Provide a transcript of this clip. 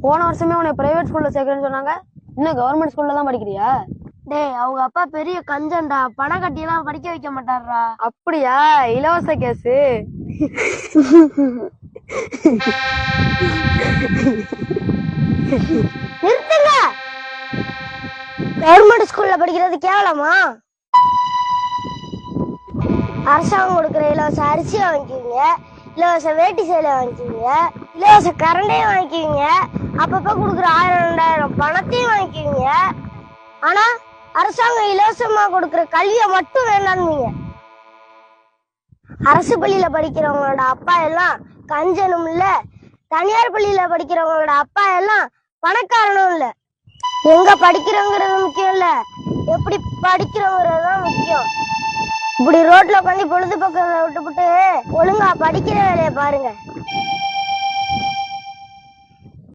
போன வருஷமே உன்னை பிரைவேட் ஸ்கூல்ல சேர்க்கறேன்னு சொன்னாங்க. இன்னும் கவர்மெண்ட் ஸ்கூல்ல தான் படிக்கிறியா? டேய், அவங்க அப்பா பெரிய கஞ்சன்டா, பணம் கட்டி எல்லாம் படிக்க வைக்க மாட்டாரா. அப்படியா? இலவச கேசு. நிறுத்துங்க. கவர்மெண்ட் ஸ்கூல்ல படிக்கிறது கேவலமா? அரசாங்கம் கொடுக்குற இலவச அரிசி வாங்கிக்குவீங்க, இலவச வேட்டி சேலை வாங்கிக்குவீங்க, இலவச கரண்டையும் வாங்கிக்குவீங்க, அப்பப்ப கொடுக்குற 1000-2000 பணத்தையும் வாங்கிக்குவீங்க. ஆனா அரசாங்கம் இலவசமா கொடுக்குற கல்வியை மட்டும் வேண்டாம்னீங்க. அரசு பள்ளியில படிக்கிறவங்களோட அப்பா எல்லாம் கஞ்சனும் இல்ல, தனியார் பள்ளியில படிக்கிறவங்களோட அப்பா எல்லாம் பணக்காரனும் இல்ல. எங்க படிக்கிறோங்கிறது முக்கியம் இல்ல, எப்படி படிக்கிறோங்கிறதுதான் முக்கியம். இப்படி ரோட்ல உட்காந்து பொழுதுபோக்க விட்டுப்புட்டு ஒழுங்கா படிக்கிற வேலையை பாருங்க.